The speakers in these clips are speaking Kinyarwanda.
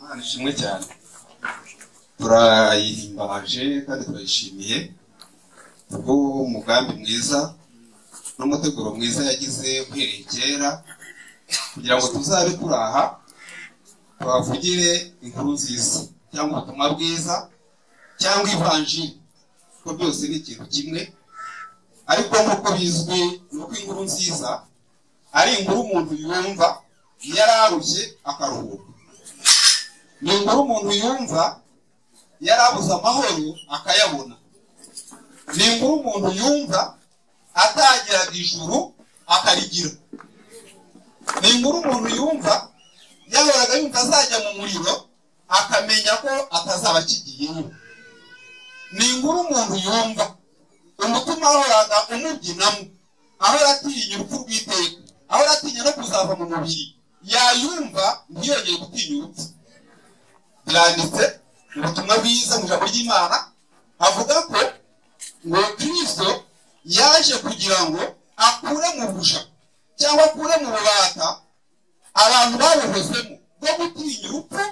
Imana ishimwe cyane. Turayihimbaje kandi turayishimiye ubwo umugambi mwiza n'umuteguro mwiza yagize uhereye kera kugira ngo tuzabe turaha twavugire inkuru nziza cyangwa ubutumwa bwiza cyangwa ivanjiri, ko byose ni ikintu kimwe. Ariko nk'uko bizwi nuko inkuru nziza ari inkuru umuntu yumva yararushye akaruhuka, ni inkuru umuntu yumva yarabuze amahoro akayabona, ni inkuru umuntu yumva atageraga ijuru akarigira, ni inkuru umuntu yumva yahoraga yumva azajya mu muriro akamenya ko atazaba akigiyeyo, ni inkuru umuntu yumva umutima ahoraga umubyinamo, ahora atinya urupfu rw'iteka, ahora atinya no kuzava mu mubiri, yayumva ntiyongere gutinya urupfu. Byanditse ubutumwa bwiza mu ijambo ry'Imana avuga ko ngo Kristo yaje kugira ngo akure mu busha cyangwa akure mu bubata abantu babuhozemo bwo gutinya urupfu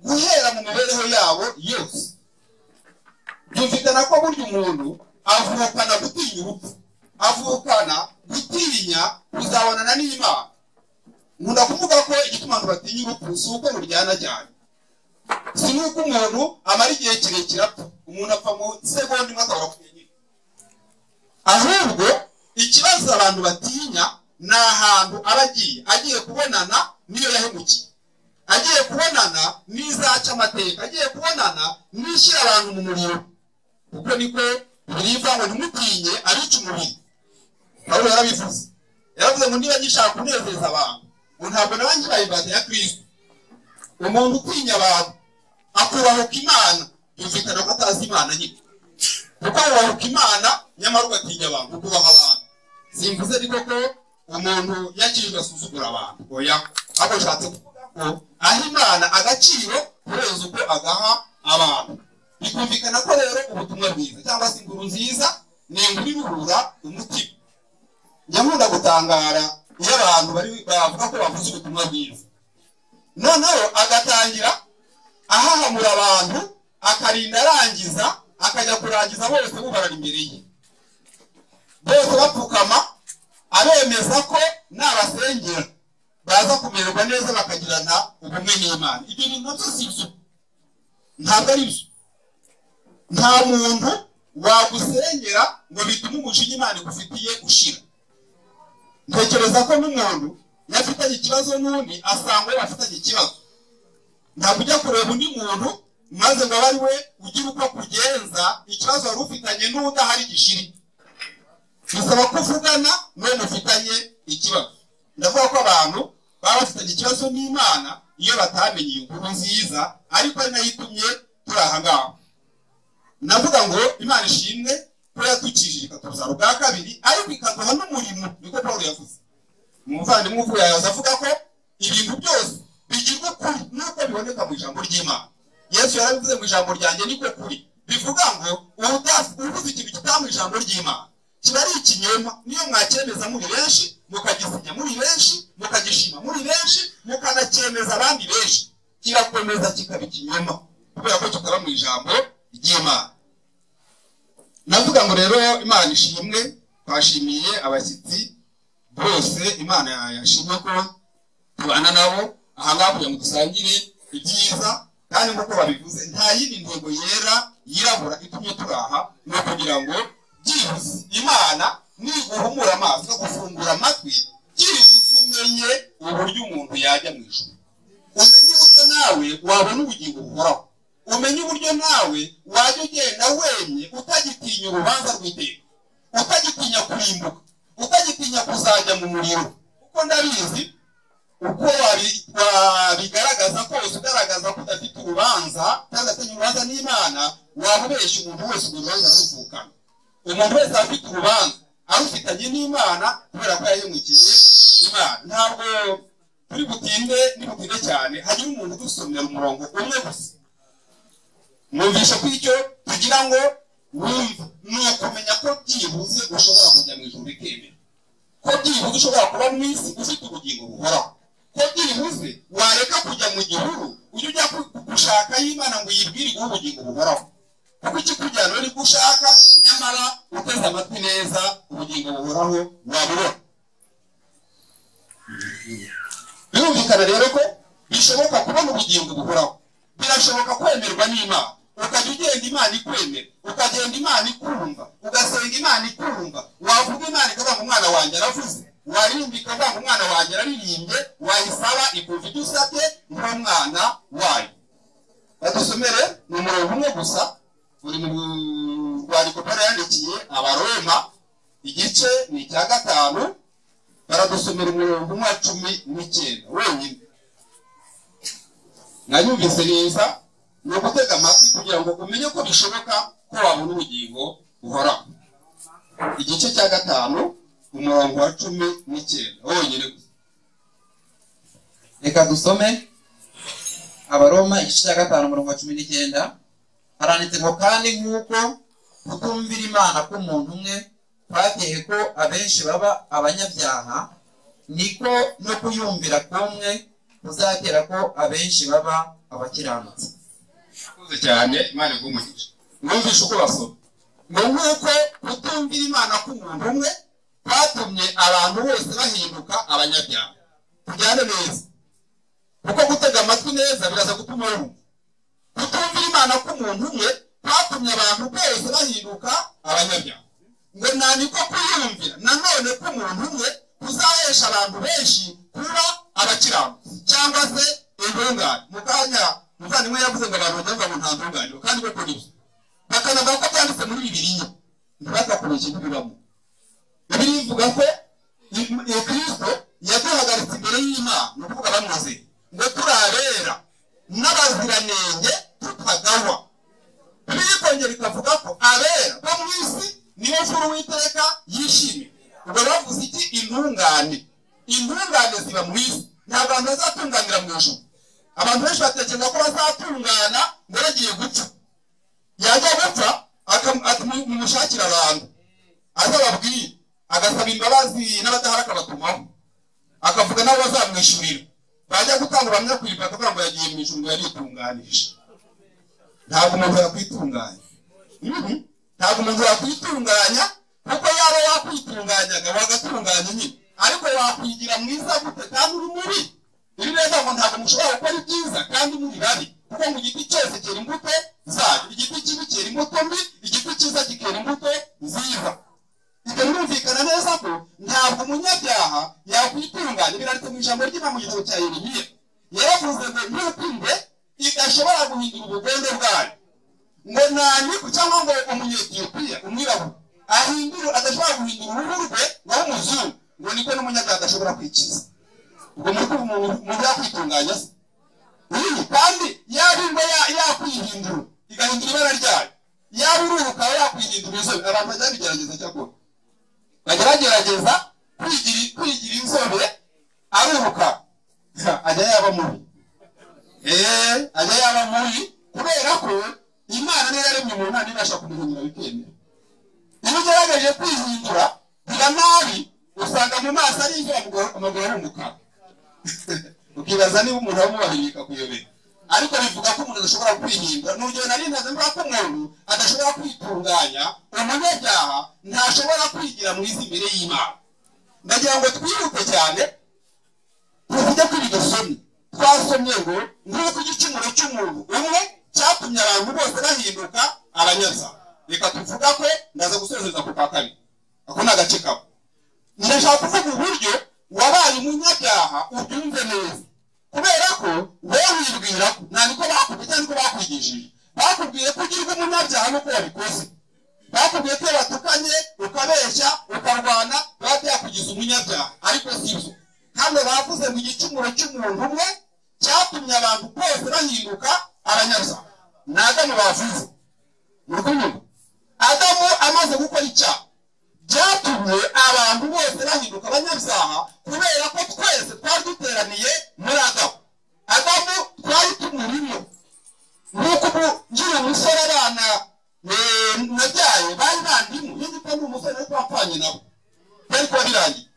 guhera mu mibereho yabo yose. Byumvikana ko burya umuntu avukana gutinya urupfu, avukana gutinya kuzabonana n'Imana. Nkunda kuvuga ko igituma abantu batinya urupfu si uko ruryana cyane, si nuko umuntu amara igihe kirekire apfa, umuntu apfa mu segonda imwe akaba apfuye, ahubwo ikibazo abantu batinya ni ahantu aba agiye kubonana n'iyo yahemukiye, agiye kubonana n'izaca amateka, agiye kubonana n'ishyira abantu mu muriro. Kuko niko biriva ngo ntimutinye abica umubiri. Pawulo yarabivuze, yaravuze ngo niba gishaka kunezeza abantu ngo ntabwo nawe ngibaye imbata ya Kristo. Umuntu utinya abantu akubahuka Imana, byumvikana ko atazi Imana nyine, kuko wubahuka Imana nyamara ugatinya abantu, ukubaha abantu. Simvuze ariko ko umuntu yakijwe asuzugura abantu, oya, ahubwo nshatse kuvuga ko aha Imana agaciro kurenza uko agaha abantu. Bikumvikana ko rero ubutumwa bwiza cyangwa se inkuru nziza ni inkuru iruhura umutima. Nyamunda gutangara iyo abantu bavuga ko bavuze ubutumwa bwiza, noneho agatangira ahahamura abantu akarinda arangiza, akajya kurangiza bose bubarara imbere ye, bose bapfukama abemeza ko n'abasengera baza kumererwa neza bakagirana ubumwe n'Imana. Ibyo bintu nabyo si byo, ntabwo ari byo. Nta muntu wagusengera ngo bitume umujinya Imana igufitiye ushira. Ntekereza ko n'umuntu yafitanye ikibazo n'undi asanga we bafitanye ikibazo, ntabwo ujya kureba undi muntu maze ngo abe ari we ugira uko kugenza ikibazo wari ufitanye n'udahari gishiri. Bisaba ko uvugana n'uwo mufitanye ikibazo. Ndavuga ko abantu baba bafitanye ikibazo n'Imana iyo batamenye iyo nkuru nziza, ariko ari nayo itumye turi aha ngaha. Navuga ngo Imana ishimwe ko yadukijije ikatuza ubwa kabiri, ariko ikaduha n'umurimo, niko Pawulo yavuze. Umuvandimwe uvuye yaza avuga ko ibintu byose bigirwa kuri nuko biboneka mu ijambo ry'Imana. Yesu yarabivuze mu ijambo ryanjye niko kuri, bivuga ngo uvuze ikintu kitari mu ijambo ry'Imana kiba ari ikinyoma. Niyo mwacyemeza muri benshi, mukagisinya muri benshi, mukagishima muri benshi, mukanacyemeza abandi benshi, kirakomeza kikaba ikinyoma kubera ko kitaba mu ijambo ry'Imana. Navuga ngo rero Imana ishimwe, twashimiye abashyitsi bose Imana yashimye ko tubana nabo aha ngaha kugira ngo dusangire ibyiza, kandi nk'uko babivuze nta yindi ntego yera yirabura itumye turaha, ni ukugira ngo byibuze Imana niguhumura amaso no gufungura amatwi, byibuze umenye uburyo umuntu yajya mu ijuru, umenye uburyo nawe wabona ubugingo buhoraho, umenye uburyo nawe wajya ugenda wemye utagitinya urubanza rw'iteka, utagitinya kurimbuka, utagitinya kuzajya mu muriro. Kuko ndabizi uko wabigaragaza kose, ugaragaza ko udafite urubanza cyangwa se urubanza n'Imana, waba ubeshya umuntu wese urubanza ruvukana. Umuntu wese afite urubanza arufitanye n'Imana kubera ko yahemukiye Imana. Ntabwo turi butinde cyane, hagira umuntu udusomera umurongo umwe gusa. Mwumvisha ko icyo tugira ngo wumve ni ukumenya ko byibuze ushobora kujya mu ijuru bikemera, ko byibuze ushobora kuba mu isi ufite ubugingo buhoraho, ko byibuze wareka kujya mu gihuru ujya gushaka y'Imana ngo yibwire ubugingo buhoraho. Kuko ikikujyana uri gushaka nyamara uteze amatwi neza ubugingo buhoraho wabura. Birumvikana rero ko bishoboka kubona ubugingo buhoraho. Birashoboka kwemerwa n'Imana. Ukajya ugenda Imana ikwemera, ukagenda Imana ikumva, ugasenga Imana ikumva, wavuga Imana ikavuga ngo umwana wanjye aravuze, waririmba ikavuga ngo umwana wanjye araririmbye, wayisaba ikumva ibyo usabye nk'umwana wayo. Badusomere ni umurongo umwe gusa uri mu rwandiko Pawulo yandikiye Abaroma igice ni icya 5, baradusomera umurongo wa 19 wenyine. Nanyumvise neza no gutega amatwi kugira ngo umenye ko bishoboka ko wabona ubugingo buhoraho. Igice cya 5 umurongo wa 19 wenyine gusa. Reka dusome Abaroma igice cya 5 umurongo wa 19. Haranditse ngo kandi nk'uko kutumvira Imana k'umuntu umwe kwateye ko abenshi baba abanyabyaha, niko no kuyumvira kumwe kuzatera ko abenshi baba abakiranutsi. Kuze cyane Imana igumugisha. Mwumvishe uko basoma. Ngo nk'uko kutumvira Imana k'umuntu umwe kwatumye abantu bose bahinduka abanyabyaha. Tujyane neza. Kuko gutega amatwi neza biraza gutuma wumva. Kutumvira Imana k'umuntu umwe kwatumye abantu bose bahinduka abanyabyaha. Ngo niko kuyumvira nanone k'umuntu umwe kuzahesha abantu benshi kuba abakiranutsi cyangwa se intungane. Mukanya muvandimwe yavuze ngo abantu bajya ngo nta ntungane kandi koko nibyo. Bakanavuga ko byanditse muri Bibiliya ntibakakoreshe n'ibibamo. Bibiliya ivuga ko Kristo yaduhagaritse imbere y'Imana no kuvuga bamwoze ngo turabera n'abaziranenge tutagawa. Bibiliya ikongera ikavuga ko abera bo mu isi niyo juru w'iteka yishimye. Ubwo bavuze iki? Intungane. Intungane ziba mu isi, ntabwo abantu bazatunganira mu ijuru. Abantu benshi batekereza ko bazatungana ngo bagiye gupfa. Yajya gupfa akamushakira abantu azababwira, agasaba imbabazi n'abadahari akabatumaho, akavuga nabo bazamwishyurira. Bajya gutanga bamwe kwibuka akavuga ngo yagiye mu ijuru ngo yaritunganije. Ntabwo umuntu yakwitunganya. Ntabwo umuntu yakwitunganya, kuko yaba yakwitunganyaga wagatunganya nyine, ariko wakwigira mwiza gute kandi uri mubi? Ibi neza ngo ntabwo mushobora gukora ibyiza kandi muri babi, kuko ngo igiti cyose cyera imbuto zayo. Igiti kibi cyera imbuto mbi, igiti cyiza kikera imbuto nziza. Ibyo birumvikana neza ko ntabwo umunyabyaha yakwitunganya. Biranditse mu ijambo ry'Imana mu gitabo cya Yeremiya. Yaravuze ngo nk'uko ingwe idashobora guhindura ubugende bwayo, ngo nandiko cyangwa ngo umunyetiyopiya umwirabura adashobora guhindura uruhu rwe ngo abe umuzungu, ngo niko n'umunyabyaha adashobora kwikiza. Ubwo muri kuba umuntu yakwitunganya se? Kandi yaba ingwe yakwihindura igahindura ibara ryayo, yaba uruhu ukaba yakwihindura inzobe. Abantu bajya bigerageza cyakora bagerageza kwigira inzobe aruhuka ajya yaba mubi. Ajya yaba mubi kubera ko Imana niyo yaremye umuntu nta nibasha kumuhindura bikemera. Iyo ugerageje kwihindura biba nabi, usanga mu maso ari imvura amaguru ari umukara. Ukibaza niba umuntu wamubahirika kuyobera. Ariko bivuga ko umuntu adashobora kwihindura. N'urugero nari ntaze mvuga ko umuntu adashobora kwitunganya, umunyabyaha ntashobora kwigira mwiza imbere y'Imana. Ndagira ngo twihute cyane tuvuge ko ibi dusomye. Twasomye ngo nk'uko igicumuro cy'umuntu umwe cyatumye abantu bose bahinduka abanyabyaha. Reka tuvuga ko ndaza gusoreza ku kakari. Ako ni agace kabo. Ndashaka kuvuga uburyo wabaye umunyabyaha ubyumve neza. Kubera ko wowe wibwira ko nta niko bakubwiye cyangwa niko bakwigishije. Bakubwiye ko ugirwa umunyabyaha nuko wabikoze. Bakubwiye ko watukanye, ukabeshya, ukarwana, biba byakugize umunyabyaha. Ariko si byo. Hano bavuze ngo igicumuro cy'umuntu umwe cyatumye abantu bose bahinduka abanyabyaha. Ni Adamu bavuze. Urukundo. Adamu amaze gukora icyaha byatumye abantu bose bahinduka abanyabyaha, kubera ko twese twari duteraniye muri Adamu. Adamu twari tumurimo. Nuko ngira umusore abana nabyaye bari bandimo, y'igiko n'umusore ariko bapfanye nabo bari kuba birangiye.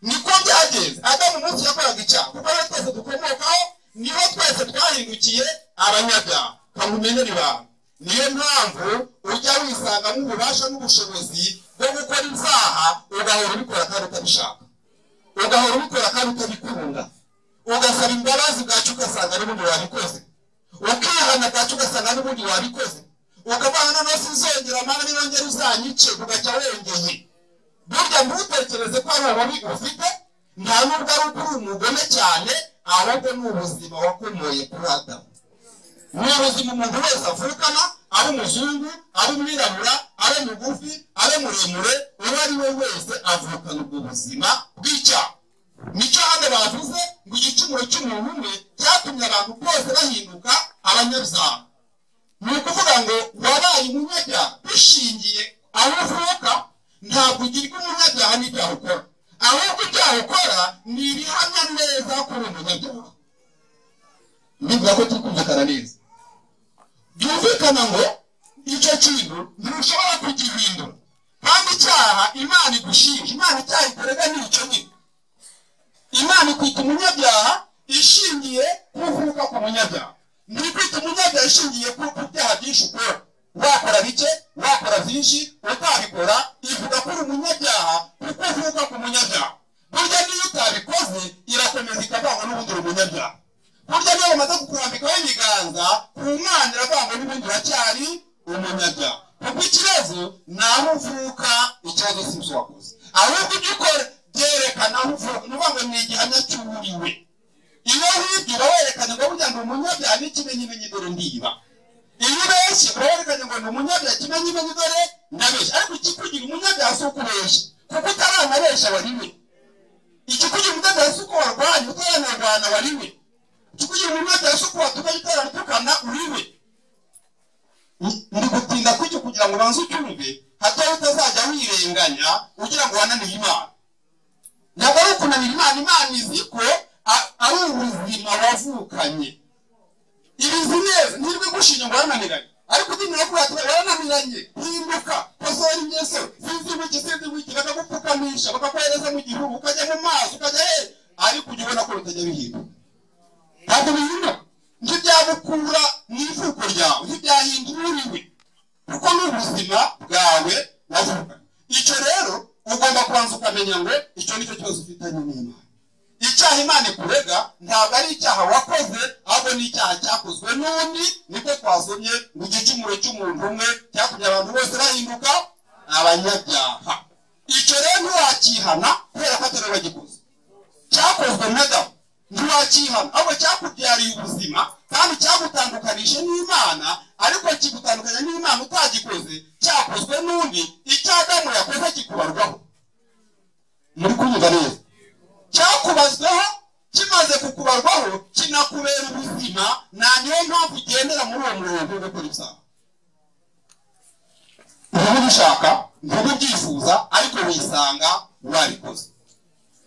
Niko byagenze. Adamu umunsi yakoraga icyaha, kuko twese dukomokaho niho twese twahindukiye ushyigikiye abanyabyaha kamumenera ibanga. Niyo mpamvu ujya wisangamo ububasha n'ubushobozi bwo gukora ibyaha ugahora ubikora kandi utabishaka, ugahora ubikora kandi utabikunda, ugasaba imbabazi bwacu ugasanga n'ubundi wabikoze, ukihana bwacu ugasanga n'ubundi wabikoze, ukavuga noneho sinzongera amara niyongera uzanyice ugacya wengeye. Burya ntutekereze ko ari ububi ufite, nta nubwo ari uko uri umugome cyane, ahubwo ni ubuzima wakomoye kuri Adamu. Ni ubuzima umuntu wese avukana, ari umuzungu, ari umwirabura, ari mugufi, ari muremure, uwo ari we wese avukana ubwo buzima bw'icyaha. Nicyo hano bavuze ngo igicumuro cy'umuntu umwe cyatumye abantu bose bahinduka abanyabyaha. Ni ukuvuga ngo wabaye umunyabyaha bishingiye aho uvuka, ntabwo ugirwa umunyabyaha n'ibyaha ukora, ahubwo ibyaha ukora ni ibihamya neza ko uri umunyabyaha. Ndibwira ko turi kumvikana neza. Byumvikana ngo icyo kintu ntushobora kugihindura, kandi icyaha Imana igushinja, Imana icyaha ikorega ni icyo nyine. Imana ikwita umunyabyaha ishingiye kuvuka ku munyabyaha, ntikwita umunyabyaha ishingiye ku byaha byinshi ukora. Wakora bike, wakora byinshi, utabikora ivuga ko uri umunyabyaha kuko uvuka ku munyabyaha. Burya niyo utabikoze irakomeza ikavanga n'ubundi uri umunyabyaha. Burya niyo bamaze kukurambikaho ibiganza ku Mana iravanga n'ubundi uracyari umunyabyaha. Kuko ikibazo ni aho uvuka, ikibazo si ibyo wakoze, ahubwo ibyo ukora byerekana aho uvuka. Ni ukuvuga ngo ni igihamya cy'uriwe. Iyo wibye uba werekanye ngo burya ndi umunyabyaha n'ikimenyimenyi dore ndiba. Iyo ubeshye uba werekanye ngo ndi umunyabyaha ikimenyimenyi dore ndabeshya. Ariko ikikugira umunyabyaha si uko ubeshye, kuko utaranabeshya wariwe. Ikikugira umunyabyaha si uko warwanya utaranarwana wariwe. Ikikugira umunyabyaha si uko watugaye utaratukana uriwe. Ndi gutinda kw'icyo kugira ngo ubanze ucyumve, hato utazajya wirenganya ugira ngo wananiye Imana. Ntabwo ari ukunanira Imana, Imana izi ko ari ubuzima wavukanye. Ibizi neza ntirwe gushinya ngo warananiranye, ariko udini uravuga ati warananiranye, hinduka, kosora ingeso, sinzi wiki, bakagupfukamisha, bakakohereza mu gihugu, ukajya mu mazi, ukajya he, ariko ujya ubona ko bitajya bihinduka. Ntabwo bihinduka, ntibyagukura mu ivuko ryawe, ntibyahindura uriwe, kuko ni ubuzima bwawe wavukanye. Icyo rero ugomba kubanza ukamenya ngo icyo nicyo kibazo ufitanye n'Imana. Icyaha Imana ikurega ntabwo ari icyaha wakoze, ahubwo ni icyaha cyakozwe n'undi. Niko twasomye mu gicumuro cy'umuntu umwe cyatumye abantu bose bahinduka abanyabyaha. Icyo rero ntiwakihana kubera ko atari wagikoze, cyakozwe n'Adamu. Ntiwakihana, ahubwo cyakubyariye ubuzima kandi cyagutandukanije n'Imana, ariko kigutandukanya n'Imana utagikoze, cyakozwe n'undi. Icyo Adamu yakoze kikubarwaho. Muri kunyumva neza? Cyakubazweho, kimaze kukubarwaho, kinakubera ubuzima. Niyo mpamvu ugendera muri uwo murongo wo gukora ibyaha. Uba ubishaka, ntuba ubyifuza, ariko wisanga warikoze.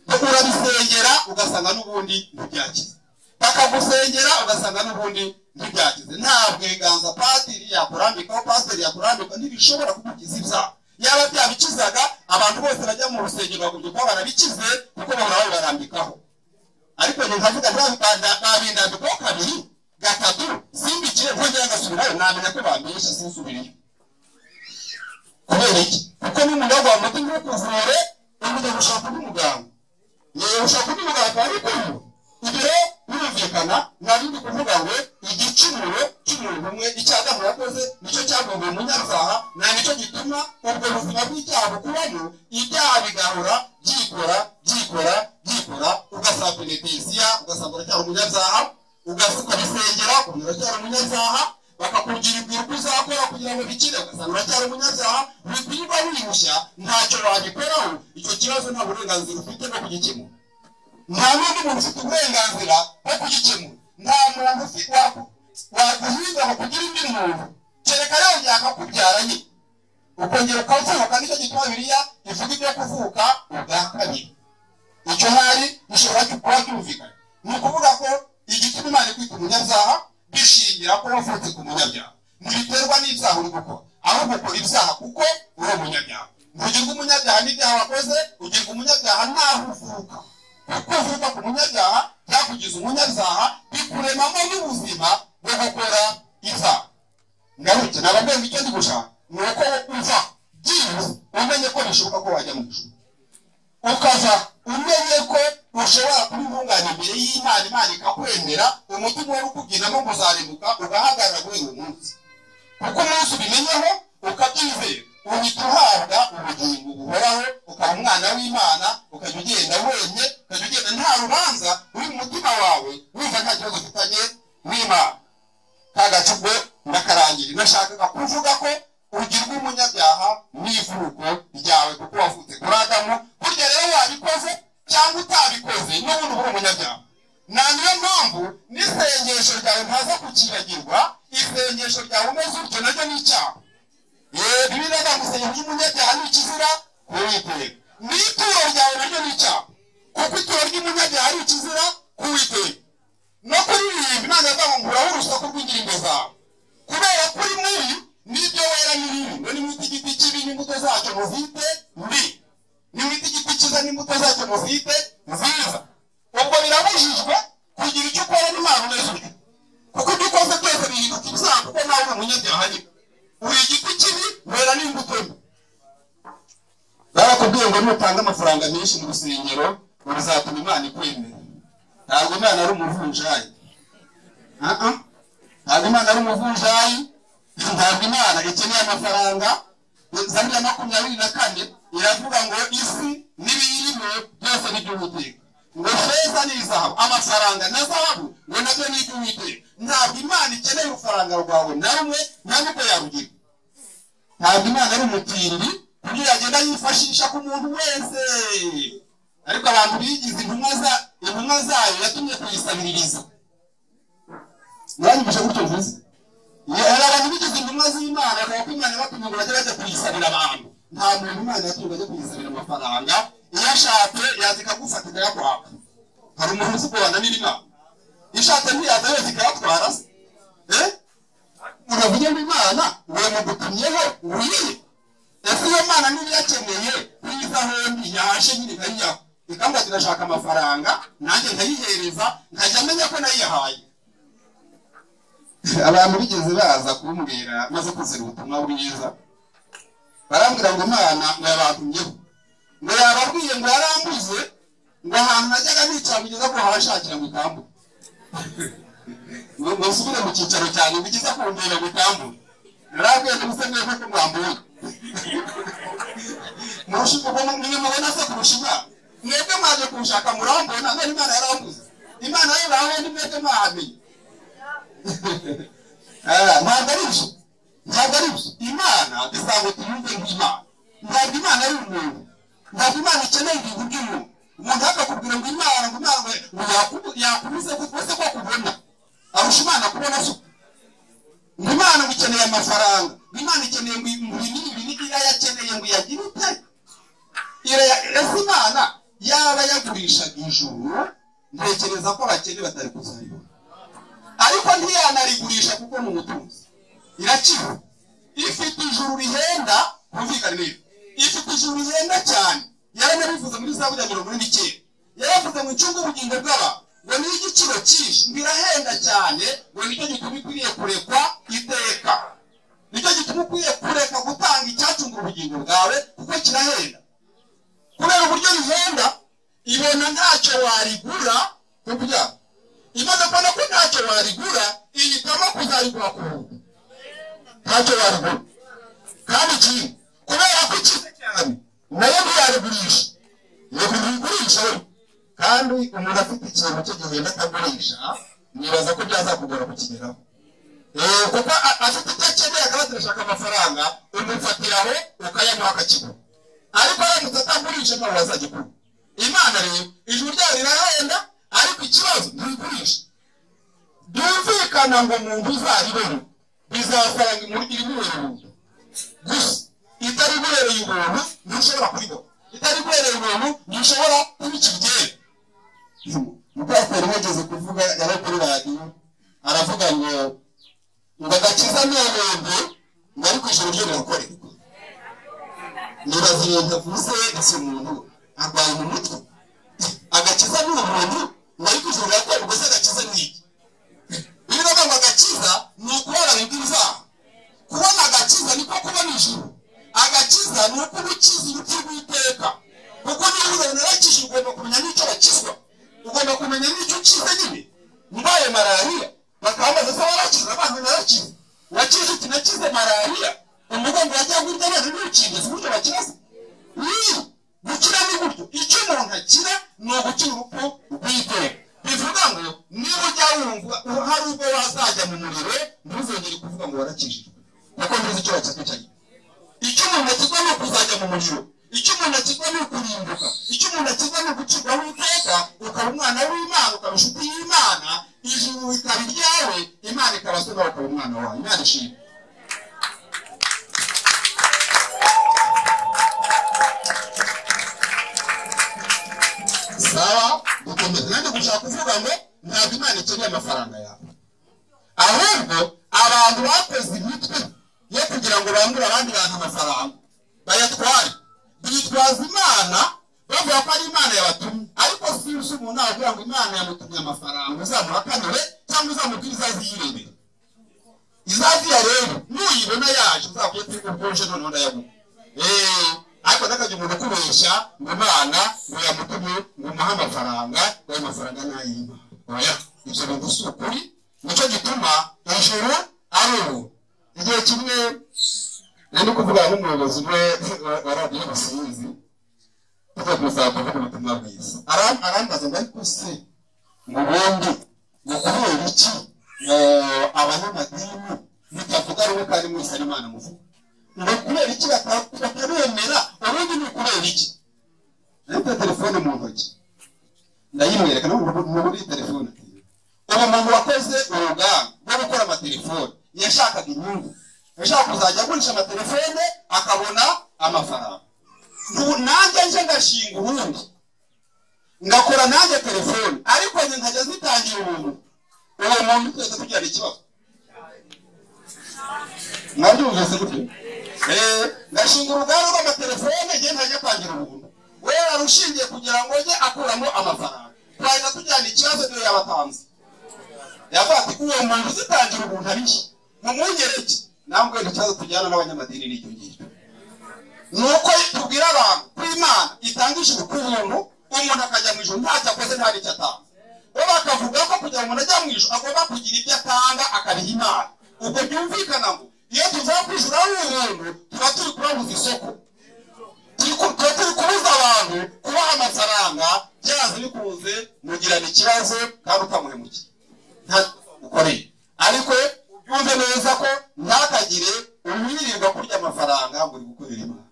Urabisengera ugasanga n'ubundi ntibyakize, bakagusengera ugasanga n'ubundi ntibyakize. Nta bweganza padiri yakurambikaho, pasiteri yakurambikaho, ntibishobora kugukiza ibyaha. Yaba byabikizaga abantu bose bajya mu rusengero bagomba kuba barabikize, kuko bahora babibarambikaho. Ariko nkavuga babindambikaho kabiri gatatu, simbikire nkongera ngasubirayo, namenya ko bambesha sinsubireyo. Kubera iki? Kuko n'umuntu waguha umuti ntukuvure, ujya gushaka undi muganga. Ushaka undi muganga akaba ari kumwe. Ibyo birumvikana, ntabindi kuvuga ngo igicumuro cy'umuntu umwe, icya Adamu yakoze nicyo cyagomba umunyabyaha, na nicyo gituma ubwo buzima bw'icyaha bukubamo, ibyaha bigahora byikora, ugasanga penetesiya, ugasanga uracyari umunyabyaha, ukabisengera ukumva uracyari umunyabyaha, bakakugira ibwira uko uzakora kugira ngo bikire, ugasanga uracyari umunyabyaha. Wikwirirwa wirushya, ntacyo wagikoraho. Icyo kibazo nta burenganzira ufite bwo kugikemura. Nta n'undi muntu ufite uburenganzira bwo kugikemura. Nta muntu waguhiga ngo kugira undi muntu, kereka yongeye akakubyara nyine ukongera ukavuka. Nicyo gituma Bibiliya ivuga ibyo kuvuka ubwa kabiri. Icyo hari gishobora kuba cyumvikana. Ni ukuvuga ko igituma Imana ikwita umunyabyaha bishingira ko wavutse ku munyabyaha. Ntibiterwa n'ibyaha uri gukora, ahubwo ukora ibyaha kuko uri umunyabyaha. Ntugirwa umunyabyaha n'ibyaha wakoze, ugirwa umunyabyaha n'aho uvuka. Kuko uvuka ku munyabyaha byakugize umunyabyaha bikuremamo n'ubuzima bwo gukora ibyaha. Ngaruke nababwiye ngo icyo ndi gushaka ni uko uva byibuze umenye ko bishoboka ko wajya mu ijuru, ukava umenye ko ushobora kuba intungane imbere y'Imana, Imana ikakwemera, umutima wari ukubwiramo kuzarimbuka ugahagarara guhera uwo munsi. Kuko umunsi ubimenyeho ukabyizera uhita uhabwa ubugingo buhoraho, ukaba umwana w'Imana, ukajya ugenda wemye, ukajya ugenda nta rubanza uri mu mutima wawe, wumva nta kibazo ufitanye n'Imana. Kagacubwo ndakarangira, nashakaga kuvuga ko ugirwa umunyabyaha n'ivuko ryawe kuko wavutse kuri Adamu. Burya rero wabikoze cyangwa utabikoze n'ubundi uri umunyabyaha. Niyo mpamvu n'isengesho ryawe ntaza kukibagirwa, isengesho ryawe umeze utyo naryo ni icyaha. Bibiliya ivuga ngo isengesho ry'umunyabyaha ni ikizira ku Uwiteka, n'ituro ryawe naryo ni icyaha, kuko ituro ry'umunyabyaha ari ikizira ku Uwiteka. No kuririmba Imana ivuga ngo nkuraho urusaku rw'indirimbo zawe, kubera kuri muri n'ibyo wera n'ibindi. Nimwita igiti kibi n'imbuto zacyo muzite mbi, nimwita igiti cyiza n'imbuto zacyo muzite nziza. Ubwo birabujijwe kugira icyo ukora n'Imana umeze utyo, kuko ibyo ukoze byose bihinduka ibyaha, kuko nawe uri umunyabyaha nyine. Uri igiti kibi wera n'imbuto mbi. Barakubwiye ngo nutanga amafaranga menshi mu rusengero bizatuma Imana ikwemera. Ntabwo Imana ari umuvunjayi. Ntabwo Imana ari umuvunjayi. Ntabwo Imana ikeneye amafaranga. Zaburi ya 24 iravuga ngo isi n'ibiyirimo byose ni iby'Uwiteka, ngo feza n'izahabu, amafaranga na zahabu ngo nabyo ni iby'Uwiteka. Ntabwo Imana ikeneye urufaranga rwawe na rumwe, nta n'uko yarugira. Ntabwo Imana ari umutindi kugira agenda yifashisha ku muntu wese. Ariko abantu bigize intumwa zayo yatumye kuyisabiririza. Mwanyumvisha gutyo mvuze? Abantu bigize intumwa z'Imana bakaba ko Imana batumye ngo bajye kuyisabira abantu. Nta muntu Imana yatumye bajye kuyisabira amafaranga. Iyo ashatse yaza ikagufata ikayakwaka. Hari umuntu uzi kubana n'Imana. Ishatse ntiyaza yose ikayatwara se. Uravuga ngo Imana uwo mugutumyeho wiye. Ese iyo Mana niba yakeneye kwiza hombi yaje nyine nkajyaho, ikambwira irashaka amafaranga, nanjye nkayihereza, nkajya amenya ko nayihaye. Abantu bigeze baza kumbwira maze kuzira ubutumwa bwiza, barambwira ngo Imana ngo yabatumyeho, ngo yababwiye ngo yarambuze, ngo ahantu najyaga nicara kugeza ko hashakira mu ikambu, ngo nsubire mu cyicaro cyane bigeze kumbwira mu ikambu. Narabwiye n'umusenge ko mwambuye murushigo nimwe mubona se kurushiga, mwebwe mwaje kunshaka murambona, none Imana yarambuze. Imana yabaho ndi mwebwe mwahamenye. Ntabwo ari byo, ntabwo ari byo. Imana isanga tuyumve nk'Imana. Ntabwo Imana ari umuntu, ntabwo Imana ikeneye ibintu by'umuntu. Umuntu akakubwira ngo Imana yakubuze wese ko kubona, arusha Imana kubona se. Imana ikeneye amafaranga, Imana ikeneye ngo ibi irayakeneye ngo yagire ite. Ese Imana yaba yagurishaga ijuru, ntekereza ko abakene batari kuzayibona. Ariko ntiyanarigurisha kuko ni umutunzi, irakiba. Ifite ijuru rihenda, kumvikana neza, ifite ijuru rihenda cyane. Yaranabivuze muri Zaburi ya 49, yaravuze mu icunga ubugingo bw'abantu ngo ni igiciro cyinshi, birahenda cyane, ngo nicyo gituma ikwiriye kurekwa iteka. Nicyo gituma ukwiye kureka gutanga icyacunga ubugingo bwawe, kuko kirahenda. Kubera uburyo rihenda, ibona ntacyo warigura kuburyo imaze kubona ko ntacyo warigura, ihitamo kuzayigura ku buntu. Ntacyo warigura. Kandi ikindi, kubera ko ikize cyane, nayo ntiyarigurisha. Yigurisha we. Kandi umuntu afite ikintu cyo gihenda atagurisha, nibaza ko byazakugora kukigeraho. Kuko afite icyo akeneye akaba atarashaka amafaranga, umufatiraho ukayamuha akakigura. Ariko aramutse atagurisha ntawe wazagikura. Imana rero ijuru ryayo rirahenda, ariko ikibazo ntigurisha. Byumvikana ngo umuntu uzaribona bizasanga iri guherera ubuntu gusa. Itari guhereye ubuntu ntushobora kuribona, itari guhereye ubuntu ntushobora kubikigera. Mupasiteri wageze kuvuga yari kuri radiyo, aravuga ngo agakiza ni ubuntu, ngo ariko ijuru ryo rirakorerwa. Nibaza ibintu avuze ese umuntu arwaye mu mutwe. Agakiza ni ubuntu, nari kuvuga ko ubwo se agakiza ni iki biraga ngo agakiza ni ukubona ibwiza kubona agakiza niko kubona ijuru agakiza ni uko ukiza urupfu rw'iteka kuko niba ubona narakije ugomba kumenya n'icyo bakizwa ugomba kumenya n'icyo ukiza nyine mbaye malariya bakambaza se warakiza abantu narakiza wakize uti nakize malariya umugongo wajya gurya none n'ukingiza uburyo bakiza gukira ni gutyo icyo umuntu akira ni ugukira urupfu rw'iteka bivuga ngo niba ujya wumva hari ubwo wazajya mu muriro ntuzongere kuvuga ngo warakijijwe kuko ntuzi icyo wakizwa cyane icyo umuntu akizwa ni ukuzajya mu muriro icyo umuntu akizwa ni ukurimbuka icyo umuntu akizwa ni ugucirwaho iteka ukaba umwana w'Imana ukaba inshuti y'Imana ijuru rikaba iryawe Imana ikaba se nawe ukaba umwana wawe Imana ishimwe sawa dukomeze nanjye gushaka kuvuga ngo ntabwo Imana ikeneye amafaranga yawe ahubwo abantu bakoze imitwe yo kugira ngo bambure abandi bantu amafaranga bayatware bitwaza Imana bavuga ko ari Imana yabatumye ariko si umuntu avuga ngo Imana yamutumye amafaranga uzamuhakanire cyangwa uzamubwira izaziyirebera izaziya rero nuyibona yaje uzakwete ubwonje none ndayaguha ariko nakajya umuntu kubeshya ngo Imana ngo yamutumye ngo umuhe amafaranga ayo mafaranga nayima oya ibyo bintu si ukuri nicyo gituma ijuru ari ubu igihe kimwe nari kuvugana n'umuyobozi wa radiyo Rusizi tujya kuzavuga ubutumwa bwiza arambaza ngo ariko se ngo ubundi ngo kubera iki abanyamadini mutavuga rumwe kandi mwese ari Imana muvuga ngo kubera iki batabemera ubundi ni kubera iki nafite telefone mu ntoki ndayimwereka no muri telefone uwo muntu wakoze urugamba rwo gukora amatelefone yashakaga inyungu yashaka kuzajya agurisha amatelefone akabona amafaranga nanjye nje ngashinga ubundi ngakora nanjye telefone ariko njye nkajya zitangira ubuntu uwo muntu twese tugirana ikibazo mwabyumvise gutyo ngashinga uruganda rw'amatelefone njye ntajya kwangira ubuntu we arushingiye kugira ngo njye akuramo amafaranga twahita tujyana ikibazo niyo yabatanze yavuga ati uwo muntu uzitangira ubuntu ariki mumwongereke nambwe ikibazo tujyana n'abanyamadini n'icyo ngicyo nuko tubwira abantu ko Imana itangisha ubuntu umuntu akajya mu ijuru ntacyo akoze nta n'icyo atanga bo bakavuga ko kugira ngo umuntu ajya mu ijuru agomba kugira ibyo atanga akabiha Imana ubwo byumvikana ngo iyo tuva ku ijuru ari ubuntu tuba turi kubabuza isoko tuba turi kubuza abantu kubaha amafaranga byaze bikunze mugirana ikibazo kandi ukamuhemukiye nta ukoreye ariko yumve neza ko ntakagire umwirirwa kurya amafaranga ngo uri gukorera Imana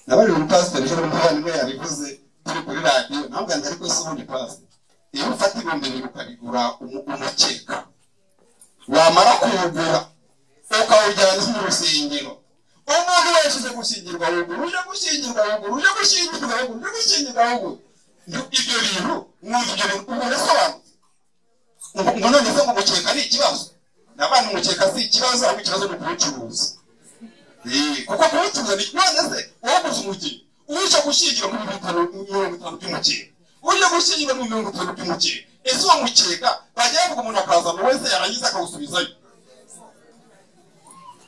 nabari umupasiteri ejo n'umuvandimwe yabivuze turi kuri radiyo ntabwo ngo ariko si ubundi pasiteri iyo ufata ibihumbi bibiri ukabigura umukeka wamara kuwugura ukawujyana mu rusengero umuntu wese uje gushyingirwa wugura uje gushyingirwa wugura uje gushyingirwa wugura uje gushyingirwa wugura ibyo bintu mwumva ibyo bintu umuntu asobanutse ngo none se ngo umukeka ni ikibazo n'abandi umukeka si ikibazo ahubwo ikibazo ni ukuwucuruza kuko kuwucuruza ni none se waguze umukeka uje gushyingirwa mu 50 by'umukeka uje gushyingirwa mu 50 by'umukeka ese uwo mukeka bagiye kuvuga umuntu akazana wese yarangiza akawusubizayo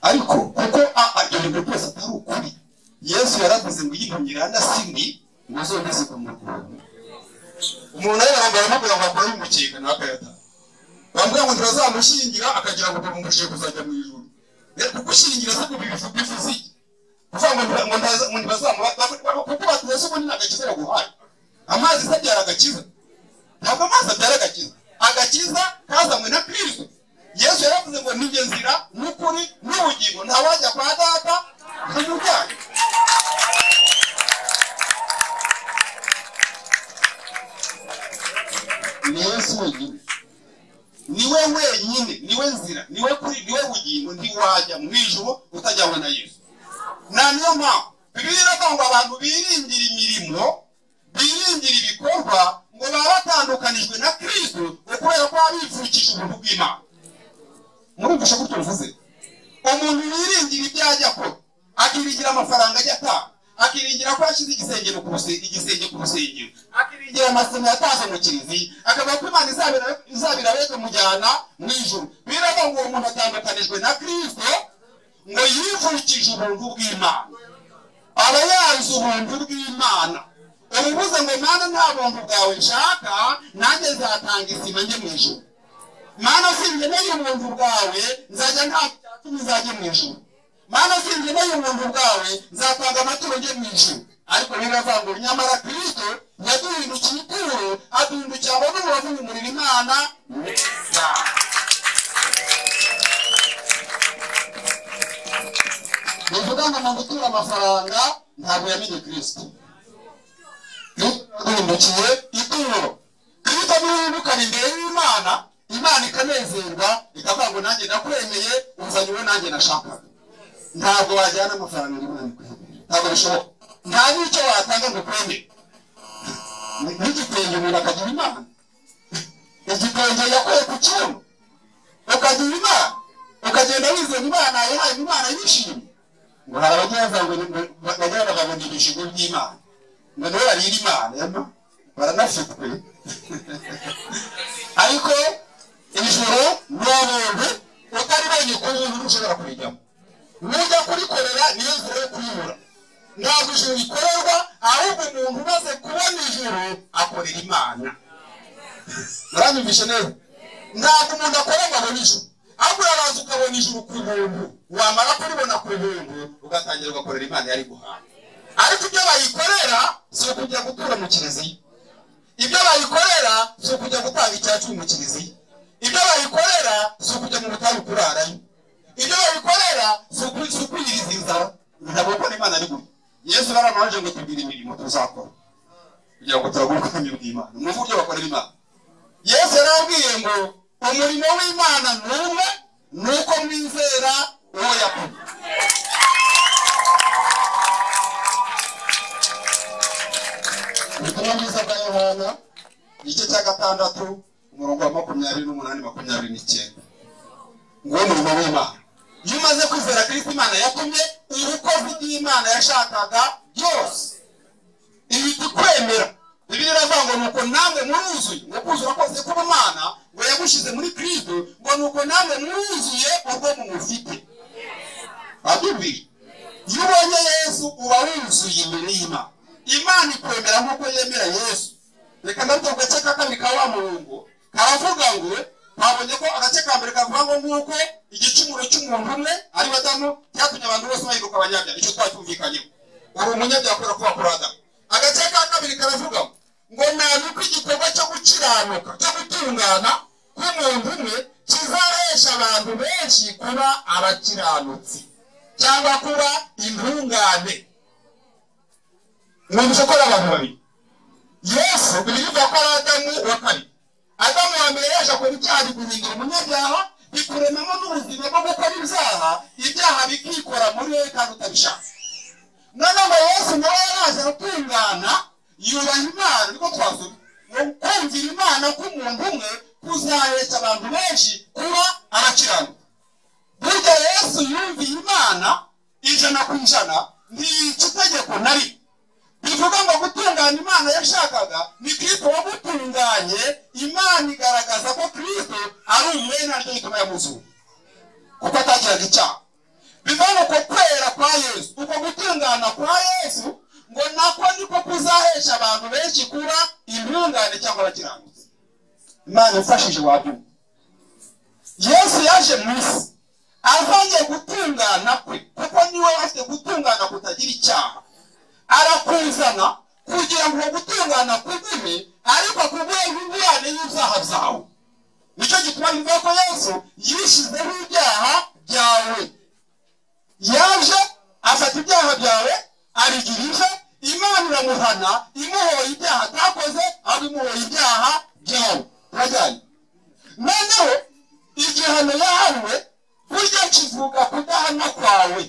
ariko kuko ibyo bintu byose atari ukuri Yesu yaravuze ngo yihumyirana sindi ngo uzongeze kumukura umuntu rero baramubwira ngo akore umukeka n'akayata bamubwira ngo ntibazamushyingira akagira ngo bamumushe kuzajya mu ijuru kuko ushyingira se ngo bivuze iki kuvuga ngo kuko bateze ubundi n'agakiza yaguhaye amazi se abyara agakiza ntabwo amazi abyara agakiza agakiza kazanywe na Kristo Yesu yaravuze ngo ninjye nzira n'ukuri n'ubugingo ntawajya kwa data ntamujyanye ni Yesu wenyine niwe wenyine niwe nzira niwe kuri niwe bugingo ntiwajya mu ijuru utajyanywe na Yesu niyo mpamvu Bibiliya iravuga ngo abantu biringira imirimo biringira ibikorwa ngo baba batandukanijwe na Kristo kubera ko abivukije ubuntu bw'Imana murumvisha gutyo bivuze umuntu wiringira ibyo ajya akora akiringira amafaranga ajya atanga akiringira ko yashize igisenge ku rusengero, akiringira amasomo yatanze mu kiliziya, akavuga ko Imana izabira kumujyana mu ijuru. Biravuga ngo uwo muntu atandukanijwe na Kristo ngo yivukije ubuntu bw'Imana, aba yanze ubuntu bw'Imana. Ubuvuze ngo Mana nta buntu bwawe nshaka, nanjye nzatanga isima njye mu ijuru. Mana sinkeneye ubuntu bwawe, nzajya nta cyatuma nzajye mu ijuru. Mana sinkeneye ubuntu bwawe, nzatanga amaturo njye mu ijuru. Ariko biravuga ngo nyamara Kristo yaduhindukiye ituro, aduhindukira ngo n'umubavu w'umuriro Imana neza. Bivuga ngo mu gutura amafaranga ntabwo yamenye Kristo. Yaduhindukiye ituro. Kristo niwibukana imbere y'Imana, Imana ikanezerwa, ikavuga ngo nanjye nakwemeye, uzanye uwo nanjye nashakaga. Ntabwo wajyana amafaranga y'Imana kwemera, ntabwo bishoboka. Nta n'icyo watanga ngo kwemere. N'igitenge umuntu akagira Imana, igitenge yakuye ku kibuno ukagira Imana, ukagenda wizera Imana yahaye Imana yishimye. Ngo hari abagenza ngo bajyana babona ibishigo by'Imana, ngo nibo barira Imana, baranafitwe. Ariko ijuru ni ubuntu utaribonye ku buntu ntushobora kurijyamo. Nujya kurikorera niyo nzira yo kuyibura. Ntabwo ijuru rikorerwa, ahubwo umuntu umaze kubona ijuru akorera Imana. Muranyumvishe neza? Ntabwo umuntu akora ngo abone ijuru, ahubwo urabanza ukabona ijuru ku buntu, wamara kuribona ku buntu ugatangira ugakorera Imana yari guhaha. Ariko ibyo bayikorera si ukujya gutura mu kiliziya, ibyo bayikorera si ukujya gutanga icyacu mu kiliziya, ibyo bayikorera si ukujya mu butayu kurarayo, ibyo bayikorera si ukwiyiriza inzara. Ntabwo gukora Imana ari gutya. Yesu baramanje ngo tubwire imirimo tuzakora kugira ngo turagure ubwami bw'Imana. Mu buryo bakorera Imana, Yesu yarabwiye ngo umurimo w'Imana n'umwe, nuko mwizera uwo yatumye. Ubutumwa bwiza bwa Yohana igice cya 6 umurongo wa 28-29 ngo umurimo w'Imana. Iyo umaze kwizera Kristo Imana yatumye, ubukozi bw'Imana yashakaga byose ibiti kwemera. Bibiliya iravuga ngo nuko namwe muruzuye, ngo kuzura kose k'Imana ngo yagushize muri Kristo, ngo nuko namwe muruzuye ubwo mumufite. Abibiri, iyo ubonye Yesu uba wuzuye imbere y'Imana. Imana ikwemera nk'uko yemera Yesu. Reka ndavuga agace ka kabiri ka wa murongo karavuga ngo twabonye ko agace ka mbere kavuga ngo nk'uko igicumuro cy'umuntu umwe ari we Adamu cyatumye abantu bose bahinduka abanyabyaha. Icyo twacyumvikanyeho, uri umunyabyaha kubera kuba kuri Adamu. Agace ka kabiri karavuga ngo ntabwo igikorwa cyo gukiranuka cyo gutungana k'umuntu umwe kizahesha abantu benshi kuba abakiranutsi cyangwa kuba intungane. Mwumvise ko ari abantu babiri. Yesu bivuga ko ari Adamu wa kabiri. Adamu wa mbere yaje akora icyaha guhindura umunyabyaha, bikuremamo n'ubuzima bwo gukora ibyaha bikikora muri wowe kandi utabishaka. Noneho Yesu nawe yaraje atungana, yubaha Imana. Niko twasoma ngo kumvira Imana k'umuntu umwe kuzahesha abantu benshi kuba abakiranuka. Burya Yesu yumviye Imana 100%, ntiyica itegeko na rimwe. Bivuga ngo gutunganya Imana yashakaga ni Kristo wagutunganye. Imana igaragaza ko Kristo ari umwere, ariko ituma yamuzura kuko atagiraga icyaha. Bivuga ngo kwera kwa Yesu, uko gutungana kwa Yesu ngo nako niko kuzahesha abantu benshi kuba intungane cyangwa abakiranutsi. Imana ifashije wabyumva. Yesu yaje mu isi avanye gutungana kwe, kuko niwe afite gutungana kutagira icyaha. Arakuzana kugira ngo gutungana kugume, ariko kuguhe ingurane y'ibyaha byawe. Nicyo gituma bivuga ko Yesu yishizeho ibyaha byawe. Yaje afata ibyaha byawe abigirije, Imana iramuhana imuhoye ibyaha atakoze, abimuhoye ibyaha byawe. Turajyanye. Noneho igihano yahawe burya kivuga kudahana kwawe.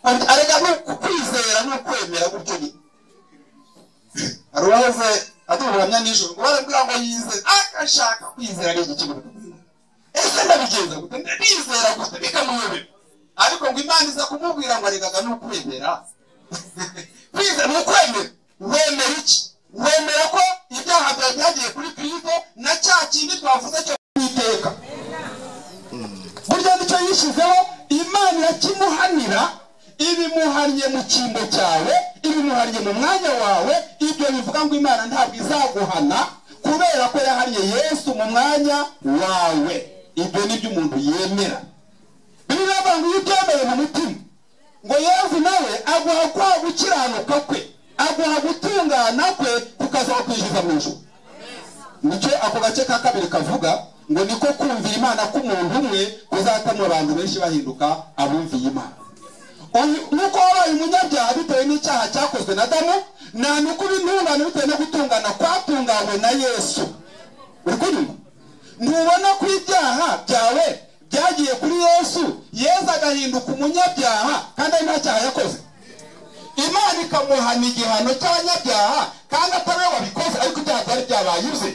Arega kwizera no kwemera gutyo ni. Aruwaze atuburamya nijoro ngo barambwira ngo yize akashaka kwizera ari ikintu. Ese ndabigenza gute? Ndizera gute bikamuyobera. Ariko ngo Imana iza kumubwira ngo aregaga no kwemera kwizera ni ukwemera. Wemera iki? Wemera ko ibyaha byawe byagiye kuri Kristo na cya kindi twavuze cyo kwiteka. burya nicyo yishyizeho. Imana irakimuhanira, ibimuhannye mu cyimbo cyawe, ibimuhannye mu mwanya wawe. Ibyo bivuga ngo Imana ntabwo izaguhana kubera ko yahannye Yesu mu mwanya wawe. Ibyo ni byo umuntu yemera. Bibiliya ivuga ngo iyo ubyemeye mu mutima ngo Yesu nawe aguha kwa gukiranuka kwe, aguha gutungana kwe, kukazakwinjiza mu ijuru. Nicyo ako gace ka kabiri kavuga ngo niko kumvira Imana k'umuntu umwe kuzatuma abantu benshi bahinduka abumviye Imana. Nuko wabaye umunyabyaha bitewe n'icyaha cyakozwe na Adamu, na nuko ubintungane bitewe no gutungana kwatunganywe na Yesu. Uri kunyumva? Ntubona ko ibyaha byawe byagiye kuri Yesu, Yesu agahinduka umunyabyaha kandi ari nta cyaha yakoze. Imana ikamuhana igihano cy'abanyabyaha kandi atari we wabikoze, ariko ibyaha byari byabaye ibye.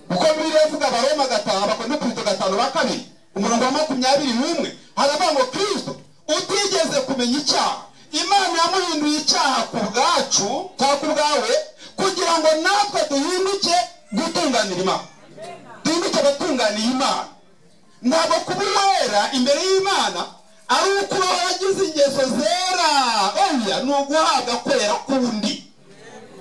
Uko Bibiliya ivuga Abaroma 5, Abakorinto 5:2, umurongo wa 21, haravuga ngo Kristo utigeze kumenya icyaha, Imana yamuhinduye icyaha ku bwacu cyangwa ku bwawe, kugira ngo natwe duhinduke gutunganira Imana. Duhinduke abatunganiye Imana. Ntabwo kuba uwera imbere y'Imana ari uko wagize ingeso zera. Oya, ni uguhabwa kwera kundi,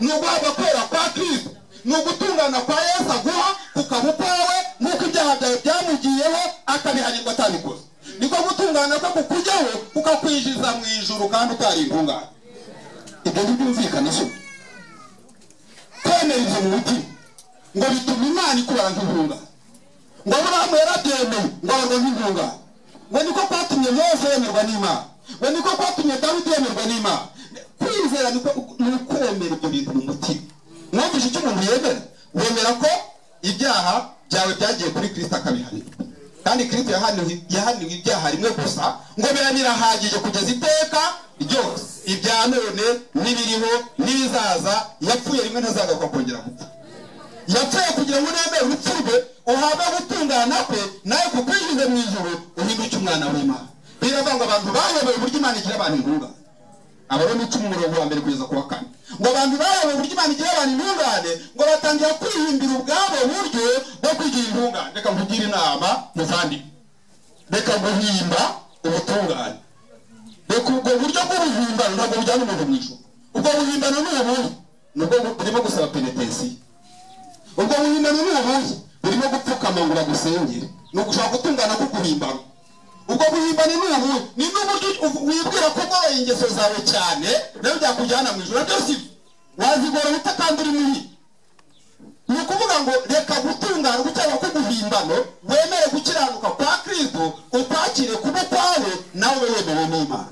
ni uguhabwa kwera kwa Kristo, ni ugutungana kwa Yesu aguha kukaba ukwawe, nk'uko ibyaha byawe byamugiyeho akabihanirwa atabikoze. Niko gutungana ko kukujyaho kukakwinjiza mu ijuru kandi utari intungane. Ibyo ntibyumvikana se. Kwemera ibyo mu mutima ngo bituma Imana ikubara nk'intungane. Ngo Aburahamu yarabyemeye ngo abarwa nk'intungane. Ngo niko kwatumye Mose yemerwa n'Imana. Ngo niko kwatumye Dawidi yemerwa n'Imana. Kwizera ni ukwemera ibyo bintu mu mutima. Mwumvise icyo umuntu yemera? Wemera ko ibyaha byawe byagiye kuri Kristo akabihanirwa. Kandi Kristo yahaniwe ibyaha rimwe gusa, ngo birahagije kugeza iteka ryose. Ibya none n'ibiriho n'ibizaza, yapfuye rimwe ntazagaruka kongera gupfa. Yapfuye kugira ngo nemere urupfu rwe uhabwe gutungana kwe, nawe kukwinjize mu ijuru uhinduke umwana w'Imana. Biravuga ngo abantu bayoboye uburyo Imana igira abantu intungane. Abaroma 10:1 kugeza ku wa 4. Ngo abantu bayoboye uburyo Imana igira abantu intungane, ngo batangira kwihimbira ubwabo buryo bwo kwigira intungane. Reka nkugire inama muvandimwe, reka guhimba ubutungane. Reka ubwo buryo bw'ubuhimbano ntabwo bujyana umuntu mu ijuru. Ubwo buhimbano ni ubuhe? Nubwo burimo gusaba penitence. Ubwo buhimbano ni ubuhe? Burimo gupfukama ngo bagusengere. Ni ugushaka gutungana ko guhimbana. Ubwo buhimbano ni ubuhe? Ni n'uburyo wibwira ko ugoroye ingeso zawe cyane nawe byakujyana mu ijuru. Byose wazigora utakandura imihi. Ni ukuvuga ngo reka gutungana gucyaba ko guhimbano, wemere gukiranuka kwa Kristo, ukwakire kuba kwawe, nawe wemewe n'Imana.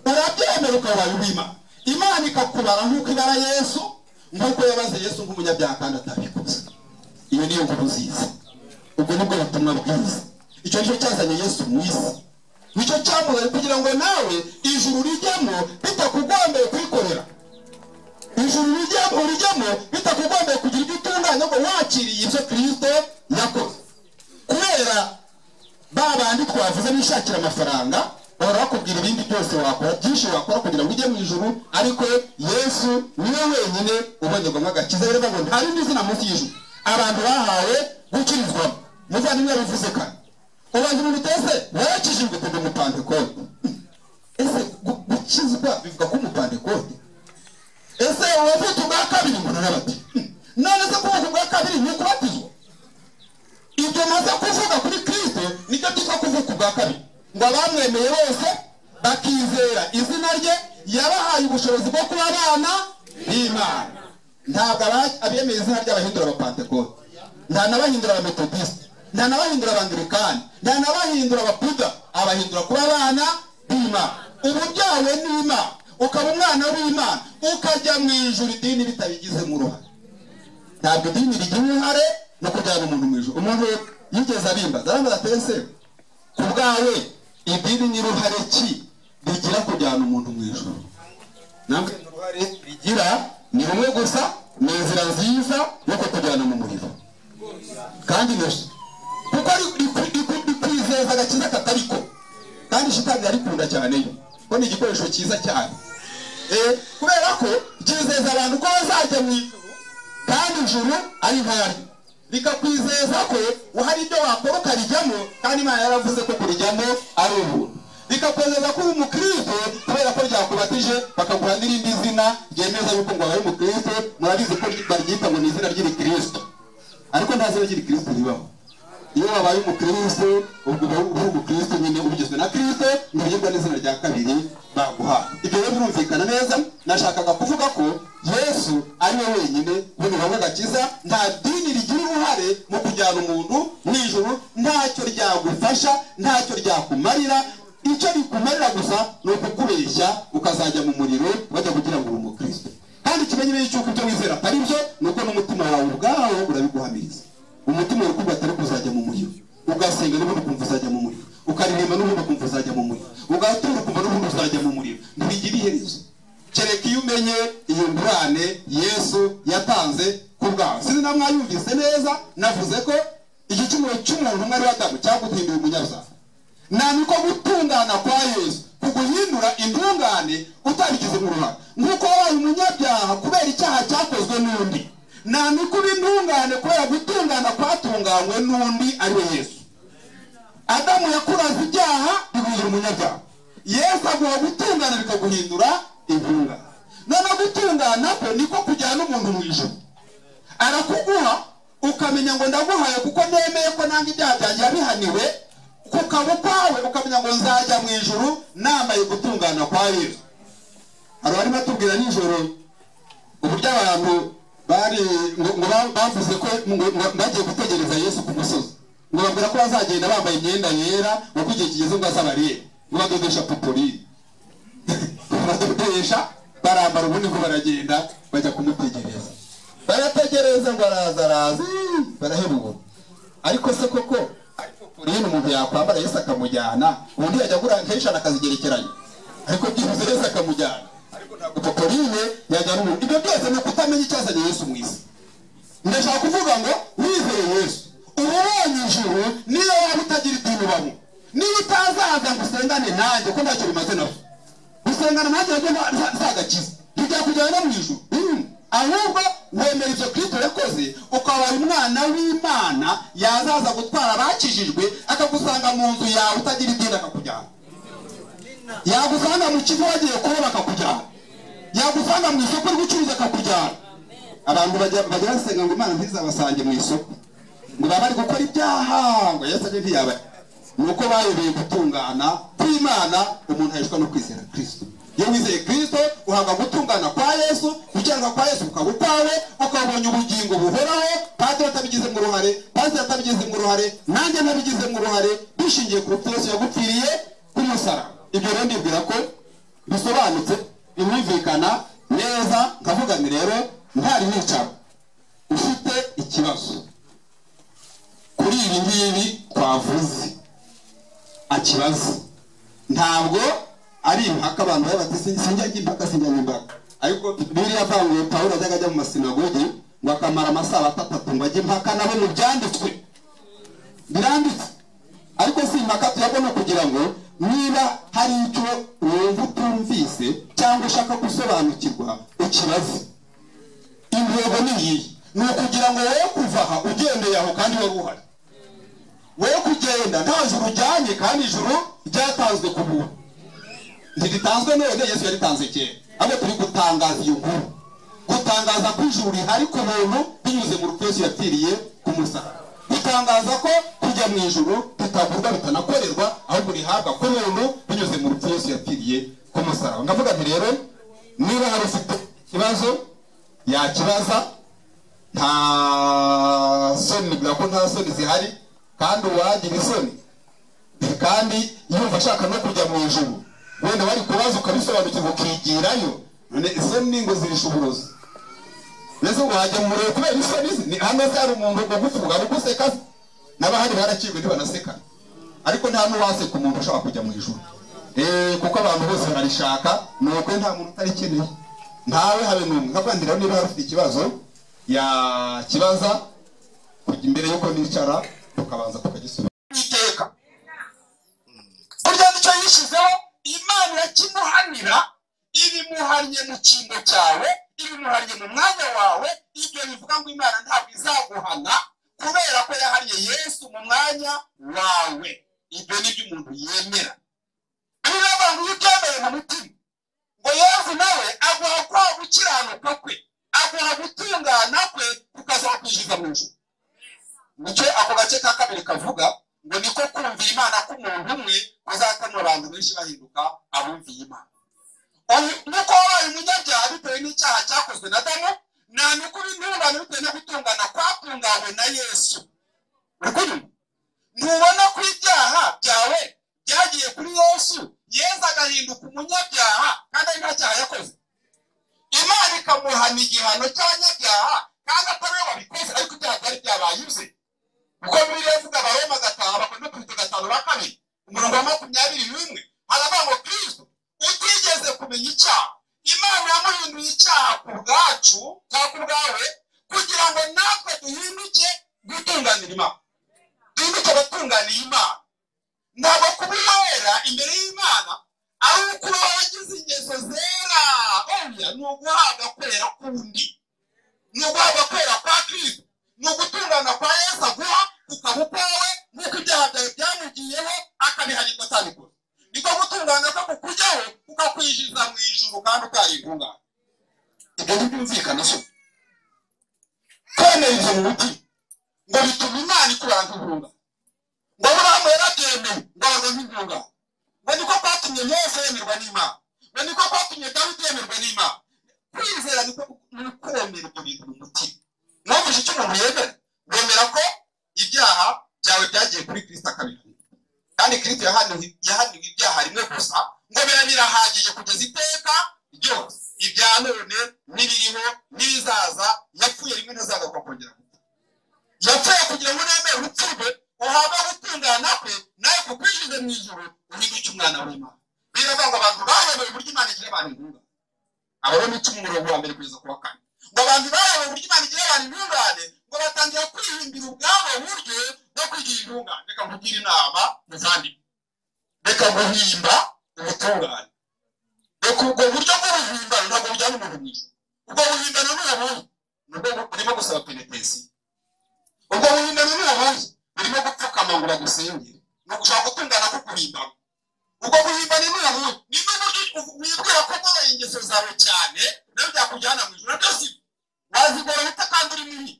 Urabyemera ukabaye uw'Imana. Imana ikakubara nk'uko ibara Yesu, nk'uko yabaze Yesu nk'umunyabyaha kandi atabikoze. Iyo niyo nkuru nziza. Ubwo nibwo butumwa bwiza. Icyo nicyo cyazanye Yesu mu isi. Nicyo cyamuhaye kugira ngo nawe ijuru rijyamo bitakugombeye kuyikorera. Ijuru rijyamo bitakugombeye kugira ibyo utunganya, ngo wakiriye ibyo Kristo yakoze. Kubera babandi twavuze bishakira amafaranga, bahora bakubwira ibindi byose wakora, byinshi wakora kugira ngo ujye mu ijuru, ariko Yesu niwe wenyine ubonerwamo agakiza. Rero ngo nta rindi zina munsi y'ijuru abantu bahawe gukirizwamo. Muvandimwe yabivuze kane. Ubanza umuntu utese warakijijwe kuva mu Pentekote. Ese gukizwa bivuga ko mu Pentekote? Ese wavutse ubwa kabiri ngo narabati? None se kuvuka ubwa kabiri ni ukubatizwa? Ibyo maze kuvuga kuri Kristo nicyo byitwa kuvuka ubwa kabiri. Ngo abamwemeye bose bakizera izina rye, yabahaye ubushobozi bwo kuba abana b'Imana. Ntabwo abemeye izina ry'abahindura aba Pentekote, nta n'abahindura aba Methodiste, nta n'abahindura Abangilikani, nta n'abahindura Ababuda. Abahindura kuba abana b'Imana. Ubu byawe n'Imana, ukaba umwana w'Imana, ukajya mu ijuru idini ritabigizemo uruhare. Ntabwo idini rigira uruhare no kujyana umuntu mu ijuru. Umuntu yigeze abimbaza aramubaza ati ese ku bwawe idini ni ruhare ki rigira kujyana umuntu mu ijuru? Ntabwo uruhare rigira ni rumwe gusa, ni inzira nziza yo kukujyana mu muriro. Kandi nose kuko rikwizeza agakiza katariko, kandi shitani yarikunda cyane yo, ko ni igikoresho cyiza cyane. kubera ko cyizeza abantu ko bazajya mu ijuru kandi ijuru ari ntaryo, bikakwizeza ko uhari ibyo wakora ukarijyamo kandi Imana yaravuze ko kurijyamo ari ubuntu, bikakwizeza ko uri umukristo kubera ko ryakubatije bakaguha n'irindi zina ryemeza yuko ngo wabaye umukristo. Murabizi ko baryita ngo ni izina ry'irikristo, ariko nta zina ry'irikristo ribaho. Iyo wabaye umukristo ubwo uri umukristo nyine ubigizwe na Kristo, ntugirwa n'izina rya kabiri baguha. Ibyo rero birumvikana neza. Nashakaga kuvuga ko Yesu ari we wenyine ubundi bamwe gakiza, nta dini rigira uruhare mu kujyana umuntu mu ijuru, ntacyo ryagufasha, ntacyo ryakumarira. Icyo rikumarira gusa ni ukukubeshya ukazajya mu muriro bajya kugira ngo uri umukristo, kandi kimenyere cyuko ibyo wizera atari byo, nuko n'umutima wawe ubwawo urabiguhamiriza. Umutima wawe atari kuzajya mu muriro, ugasenga n'ubundi ukumva uzajya mu muriro, ukaririmba n'ubundi ukumva uzajya mu muriro, ugatura ukumva n'ubundi uzajya mu muriro. Ntibigira iherezo kereka iyo umenye iyo ngurane Yesu yatanze ku bwawe. Sinzi na mwayumvise neza, navuze ko igicumuro cy'umuntu umwe ari Adamu cyaguhinduye umunyabyaha. Niko gutungana kwa Yesu kuguhindura intungane utabigize mu ruhare, nk'uko wabaye umunyabyaha kubera icyaha cyakozwe n'undi, niko intungane kubera gutungana kwatunganywe n'undi ari we Yesu. Adamu yakuraze ibyaha biguhindura umunyabyaha, Yesu aguha gutungana bikaguhindura intungane. None gutungana ko niko kujyana umuntu mu ijuru, arakuguha ukamenya ngo ndaguhaye kuko nemeye ko nanga ibyaha byanjye yabihaniwe, kukaba kwawe ukamenya ngo nzajya mu ijuru nambaye gutungana kwa Yesu. Hari barimo batubwira nijoro uburyo abantu bari ngo bavuze ko bagiye gutegereza Yesu ku musozi, ngo babwira ko bazagenda bambaye imyenda yera, ngo igihe kigeze ngo azabarebe, ngo badodesha pupuri badodesha barambara, ubundi ngo baragenda bajya kumutegereza, barategereza ngo araza barahebura. Ariko se koko rero umuntu yakwambara Yesu akamujyana, ubundi yajya gura nk'eshana akazigerekeranya, ariko byibuze Yesu akamujyana, ariko ntabwo Popoline yajyana umuntu. Ibyo byose ni ukutamenya icyazanye Yesu mu isi. Ndashaka kuvuga ngo wizeye Yesu ubonye ijuru, niyo waba utagira idini ubamo, niyo utazaza ngo usengane nanjye ko ntacyo bimaze nabo, gusengana nanjye ntagakiza ntibyakujyana mu ijuru, ahubwo wemera ibyo Kristo yakoze, ukaba umwana w'Imana yazaza gutwara abakijijwe, akagusanga mu nzu yawe utagira idini akakujyana, yagusanga mu kigo wagiye kuba akakujyana, yagusanga mu isoko ry'ubucuruzi akakujyana. Abantu bajya basenga ngo Imana ntizabasange mu isoko, ngo baba bari gukora ibyaha, ngo Yesu aje ntiyaba. Nuko bayobeye gutungana kw'Imana, umuntu aheshwa no kwizera Kristo. Iyo wizeye Kristo uhabwa gutungana kwa Yesu, kugira kwa Yesu ukaba ukwawe, ukabonye ubugingo buhoraho. Padiri atabigize mu ruhare, Pastor atabigize mu ruhare, nanjye ntabigize mu ruhare, dushingiye ku rupfu Yesu yagupfiriye ku musaraba. Ibyo rero ndibwira ko bisobanutse, bimwumvikana neza. Nkavuga ni rero ntari nicara ufite ikibazo kuri ibi ngibi twavuze, akibazo ntabwo ari impaka. Abantu bati sinjya impaka, sinjya impaka, ariko Bibiliya yavanguye Pawulo ajyaga ajya mu masinagogi ngo akamara amasaha 3 ngo ajye impaka, nabo mu byanditswe biranditse. Ariko si impaka tuyabona kugira ngo niba hari icyo wumva utumvise cyangwa ushaka gusobanukirwa ikibazo, intego ni iyi, ni ukugira ngo wowe kuva aha ugendeye aho kandi wari uhari, wowe kugenda nta juru ujyanye kandi ijuru ryatanzwe ku buntu. Ntiritanzwe none, Yesu yaritanze kera. Abo turi gutangaza iyo nkuru, gutangaza ko ijuru rihari ku buntu binyuze mu rupfu Yesu yapfiriye ku musaraba, gutangaza ko kujya mu ijuru bitagurwa bitanakorerwa, ahubwo rihabwa ku buntu binyuze mu rupfu Yesu yapfiriye ku musaraba. Ngavuga nti rero niba hari ufite ikibazo yakibaza, nta soni, nibwira ko nta soni zihari, kandi uwagira isoni kandi yumva ashaka no kujya mu ijuru, wenda wari kubaza ukabisobanukirwa ukigirayo, none isoni ngo zirisha uburozi. Mbese ngo wajya mu muriro kubera isoni? Ni hano se hari umuntu ugufuga uguseka, n'abahari barakirwe ntibanaseka, ariko nta n'uwaseka umuntu ushaka kujya mu ijuru, kuko abantu bose barishaka, nuko nta muntu utarikeneye, ntawe habe n'umwe. Nkabwandira niba hari ufite ikibazo yakibaza imbere yuko nicara tukabanza tukagisubiza. Iteka burya nicyo yishizeho, Imana irakimuhanira ibi ibimuhariye mu kingo cyawe, ibimuhariye mu mwanya wawe, ibyo bivuga ngo Imana ntabwo izaguhana kubera ko yahariye Yesu mu mwanya wawe. Ibyo ni byo umuntu yemera. Niba abantu ubyemeye mu mutima ngo Yesu nawe aguha kwa gukiranuka kwe, aguha gutungana kwe, ukazakwishyuza mu ijuru. Nicyo ako gace ka kabiri kavuga ngo niko kumvira Imana k'umuntu umwe kuzatuma abantu benshi bahinduka abumviye Imana. Nuko wabaye umunyabyaha bitewe n'icyaha cyakozwe na Adamu, nta n'ukuri ntungane bitewe no gutungana kwatunganywe na Yesu. Ntubona ko ibyaha byawe byagiye kuri Yesu, Yesu agahinduka umunyabyaha kandi ari nta cyaha yakoze. Imana ikamuhana igihano cy'abanyabyaha kandi atari we wabikoze, ariko ibyaha byari byabaye ibye. Kuko Bibiliya ivuga Abaroma 5:5-2 umurongo wa 21 haravuga ngo Kristo utigeze kumenya icyaha, Imana yamuhinduye icyaha ku bwacu cyangwa ku bwawe, kugira ngo natwe duhinduke gutunganira Imana, duhinduke abatunganiye Imana. Ntabwo kuba wera imbere y'Imana ari ukuba wagize ingeso zera, oya, ni uguhabwa kwera kundi, ni uguhabwa kwera kwa Kristo, ni ugutungana kwa Yesu aguha ukaba ukwawe nk'uko ibyaha byawe byamugiyeho akabihanirwa atabikora. Niko gutungana ko kukujyaho ukakwijjiza mu ijuru kandi utari intungane. Ibyo ntibyumvikana so. Kwemera ibyo mu mutima ngo bituma Imana ikubara nk'intungane. Ngo Aburahamu yarabyemeye ngo abarwe nk'intungane. Ngo niko kwatumye Mose yemerwa n'Imana. Ngo niko kwatumye Dawidi yemerwa n'Imana. Kwizera niko kwemera ibyo bintu mu mutima. Mwumvise icyo umuntu yemera? Wemera ko ibyaha byawe byagiye kuri Kristo akabihanirwa. Kandi Kristo yahaniwe ibyaha rimwe gusa, ngo birahagije kugeza iteka ryose. Ibya none n'ibiriho n'ibizaza, yapfuye rimwe ntazagaruka kongera gupfa. Yapfuye kugira ngo nemere urupfu rwe, uhabwe gutungana kwe, nawe kukwishyuze mu ijuru uhinduke umwana w'Imana. Biravuga ngo abantu bayoboye uburyo Imana igira abantu intungane. Abaroma 10:1-4 ngo abantu bayoboye uburyo Imana igira abantu intungane, ngo batangira kwihimbira ubwabo buryo no kwigira intungane. Reka nkugire inama muvandimwe, reka guhimba ubutungane. Reka ubwo buryo bw'ubuhimbano ntabwo bujyana umuntu mu ijuru. Ubwo buhimbano ni ubuhe? Nubwo burimo gusaba penetesi. Ubwo buhimbano ni ubuhe? Burimo gupfukama ngo bagusengere. Ni ugushaka gutungana ko guhimbana. Ubwo buhimbano ni ubuhe? Ni n'uburyo wibwira ko ubabaye ingeso zawe cyane nawe byakujyana mu ijuru. Nabyo si wazigora bita kandi uri mubi.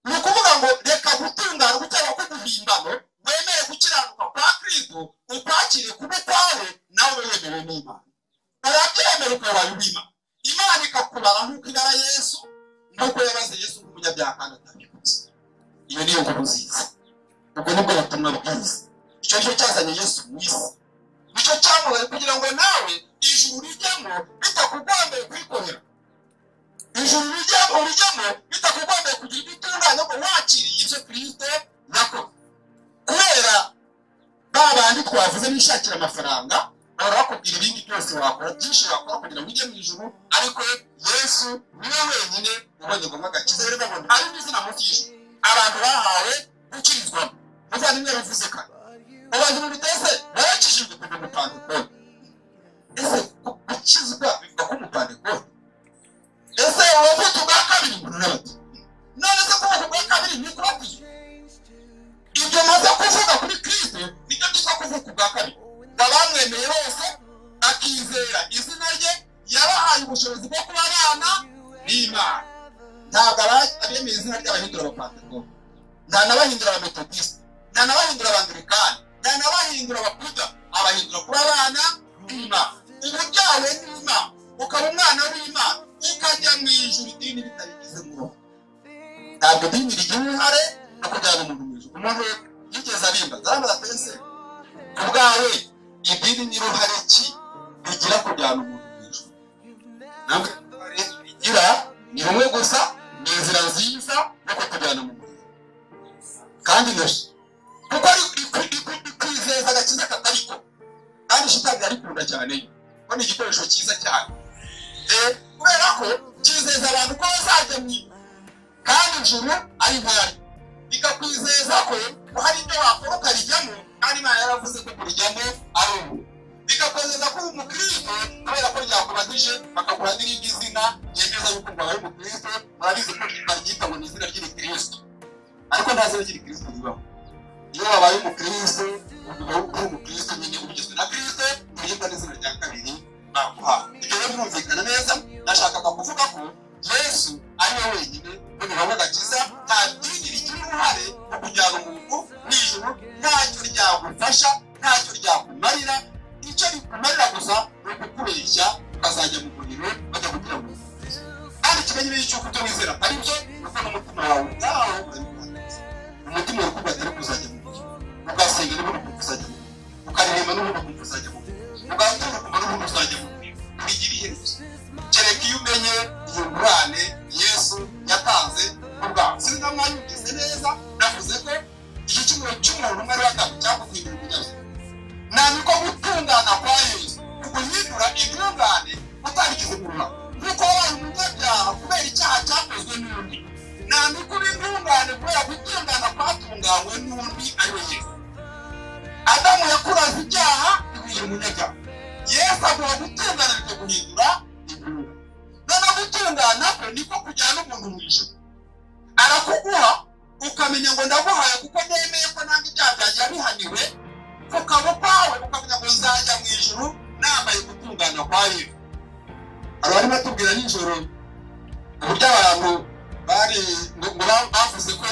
Ni ukuvuga ngo reka gutungana gutera ko guhimbano, wemere gukiranuka kwa Kristo, ukwakire kuba kwawe, nawe wemewe n'Imana. Urabyemera ukabaye uw'Imana. Imana ikakubara nk'uko ibara Yesu, nk'uko yabaze Yesu nk'umunyabyaha kandi atabikoze. Iyo niyo nkuru nziza. Ubwo nibwo butumwa bwiza. Icyo nicyo cyazanye Yesu mu isi. Nicyo cyamuhaye kugira ngo nawe ijuru rijyamo bitakugombeye kwikorera. Ijuru rijyamo bitakugombeye kugira ibitunganye ngo wakiriye ibyo Kristo yakoze. Kubera babandi twavuze bishakira amafaranga, barakubwira ibindi byose wakora, byinshi wakora kugira ngo ujye mu ijuru, ariko Yesu niwe wenyine ubonye agakiza. Rero ngo ari n'izina munsi y'ijuru abantu bahawe gukirizwamo. Muvandimwe yavuze kare, abantu mu bitese barakijijwe ku mupandikoni. Ese gukizwa bivuga ko umupandikoni? Ese uwavuze ubwa kabiri umuntu n'abati? None se kuvuga ubwa kabiri ni kubatizwa? Ibyo maze kuvuga kuri Kristo nibyo byitwa kuvuga ubwa kabiri. Abamwemeye bose akizera izina rye, yabahaye ubushobozi bwo kuba abana b'Imana. Ntabwo abemeye izina rye abahindura abapantekoti, nta n'abahindura abametodisite, nta n'abahindura abangilikani, nta n'abahindura abapuda, abahindura kuba abana b'Imana. Ubu byawe n'Imana, ukaba umwana w'Imana, ukajya mu ijuru idini ritabigize ngo. Ntabwo idini rigira uruhare no kujyana umuntu mu ijuru. Umuntu yigeze abimba zarambaza atese ubwawe idini n'uruhare ki bigira kujyana umuntu mu ijuru? Ntabwo bigira, ni rumwe gusa, ni inzira nziza yo kutujyana mu muriro kandi neza, kuko ari kwizeza agakiza katariko. Kandi shitani arikunda cyane, ko ni igikoresho cyiza cyane, kubera ko cyizeza abantu ko bazajya mu ijuru kandi ijuru ari ntari, bikakwizeza ko hari ibyo wakora ukarijyamo kandi Imana yaravuze ko kurijyamo ari ubu, bikakwizeza ko uri umukristo kubera ko ryakuba bihagije bakaguha n'irindi zina yemeza yuko ngo wabaye umukristo. Murabizi ko baryita ngo ni izina ry'Ikristo, ariko nta zina ry'Ikristo ribaho. Iyo wabaye umukristo uba uri umukristo nyine ugizwe na Kristo, ugirwa n'izina rya kabiri baguha. Ibyo rero birumvikana neza. Nashakaga kuvuga ko Yesu ari we wenyine w'umuhanga agakiza, nta dini rigira uruhare mu kujyana umuntu n'ijuru, ntacyo ryagufasha, ntacyo ryakumarira. Icyo rikumarira gusa ni ukukubeshya ukazajya mu muriro bajya kugira ngo kandi ikimenyetso cy'uko ibyo wizera ari byo nuko n'umutima wawe ubwawo urabikuhaniriza. Umutima wawe kuba atari kuzajya mu muriro, ugasenga n'ubundi ukumva uzajya mu muriro, ukaririmba n'ubundi ukumva uzajya mu muriro, ugatura ukumva n'ubundi uzajya mu muriro. Bigiriye kereka iyo umenye iyo ngurane Yesu yatanze ubwawe. Sinzi mwanyumvise neza, navuze ko igicumuro cy'umuntu umwe ari gatatu cyangwa kwibira umunyazi. Niko gutungana kwa Yesu kuguhindura intungane utabigize uruhare, kuko wabaye umunyabyaha kubera icyaha cyakozwe n'undi. Niko uri intungane kubera gutungana kwatunganywe n'undi ari we Yesu. Adamu yakuraze icyaha biguhindura umunyabyaha. Yesu agomba gutungana bikaguhindura intungane. Noneho gutungana kwe niko kujyana umuntu mu ijuru. Arakuguha ukamenya ngo ndaguhaye kuko nemeye ko nange ibyaha byanjye yabihaniwe, kukaba kwawe ukamenya ngo nzajya mu ijuru nambaye gutungana kwa Yesu. Abari batubwira nijoro uburyo abantu bari bavuze ko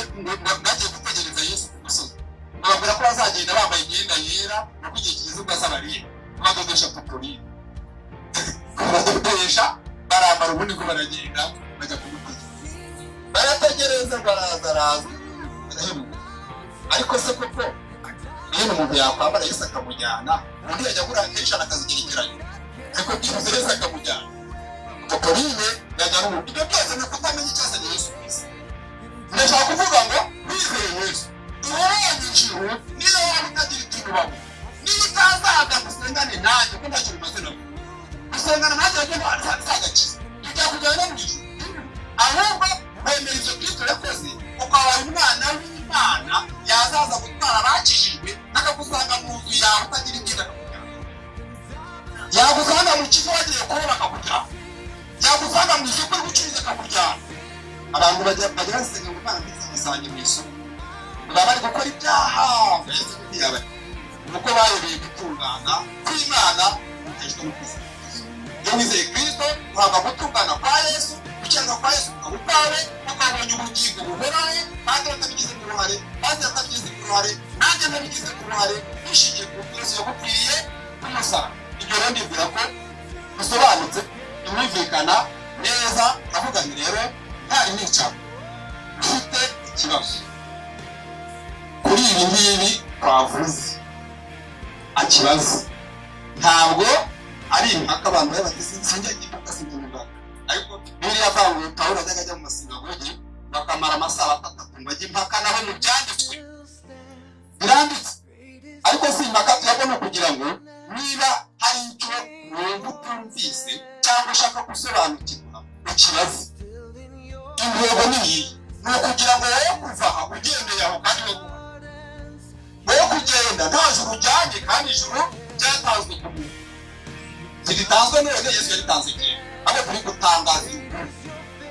bagiye gutegereza Yesu ku musozi, bababwira ko bazagenda bambaye imyenda yera nuko igihe kigeze ubwazabariye badodesha pupuline, badodesha barambara ubundi ko baragenda bajya kumutegereza. Barategereza baraza barahemuka. Ariko se koko niyo umuntu yakwambara Yesu akamujyana, undi yajya kurangisha akazigerekeranya, ariko byibuze Yesu akamujyana pupuline yajyana umuntu. Ibyo byose ni ukutamenya icyazanye Yesu kwisi. Ndashaka kuvuga ngo wizeye Yesu ubonye ijuru niyo waba utagira ikintu ubamo, niyo utazaga gusengane nanjye ko ntacyo bimaze nabwo. Gusengana nanjye nabyo ntazagakiza tubyakujyana mu ijuru, ahubwo wemera ibyo Kristo yakoze ukabaye umwana w'Imana yazaza gutwara abakijijwe, akagusanga mu nzu yawe utagira ibyo akakujyana, yagusanga mu kigo wagiye kuba akakujyana, yagusanga mu isoko ry'ubucuruzi akakujyana. Abantu bajya basenga ngo Imana ntizabasanga mu isoko, baba bari gukora ibyaha mbese ntiyaba nuko bayobeye gutungana kw'Imana hejuru no kwizera. Iyo wizeye Kristo uhabwa gutungana kwa Yesu, gukiranirwa kwa Yesu ukaba ukwawe, ukabonye ubugingo buhoraho, kandi batabigizemo uruhare, kandi batabigizemo uruhare, nanjye ntabigizemo uruhare, bishingiye ku Yesu yagupfiriye k'umusaraba. Ibyo rero ndibwira ko bisobanutse, byumvikana neza. Ndavuga nti rero ntari nicara ufite ikibazo kuri ibi ngibi twavuze, akibazo ntabwo ari impaka abantu bari bateze sinjya impaka sinjya, ariko Bibiliya avuga Pawulo ajyaga ajya mu masinagogi bakamara amasaha atatu ngo ajye impaka, naho mu byanditswe biranditse. Ariko si impaka tuyabona kugira ngo niba hari icyo wumva utumvise cyangwa ushaka gusobanukirwa ikibazo, intego ni iyi, ni ukugira ngo wowe kuva aho ugendeye aho kandi wowe kugenda nta juru ujyanye, kandi ijuru ryatanzwe ku muntu. Ziritanzwe none Yesu yaritanze igihe, abo turi gutangaza inkuru,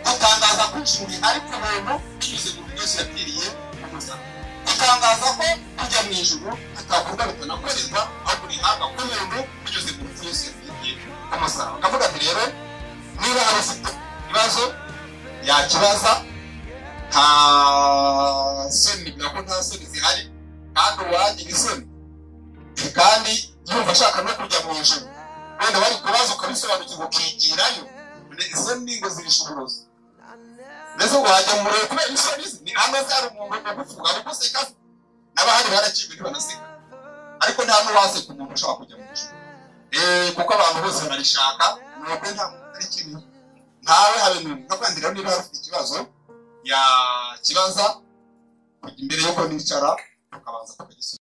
gutangaza ko ijuru rihari ku muntu binyuze mu bintu Yesu yapfiriye ku musaraba, gutangaza ko kujya mu ijuru bitakorwa bitanakorerwa, ahubwo rihabwa ku muntu binyuze mu bintu Yesu yapfiriye ku musaraba. Ndavuga nti rero niba hari ufite ibibazo yakibaza, nta soni, nako nta soni zihari, kandi uwagira isoni kandi yumva ashaka no kujya mu ijuru, wenda bari kubaza ukabisobanukirwa ukigirayo, isoni ngo zirisha uburozi. Mbese wajya mu muriro kubera isoni? Ni hano hari umuntu ugufuga ari guseka, n'abahari barakibwe ntibanaseka, ariko nta n'uwaseka umuntu ushobora kujya mu ijuru, kuko abantu bose barishaka. Nuko nta muntu ari kimwe, ntawe habe n'umwe. No kwandira niba ufite ikibazo yakibaza imbere yuko nicara tukabanza tukagisubiza.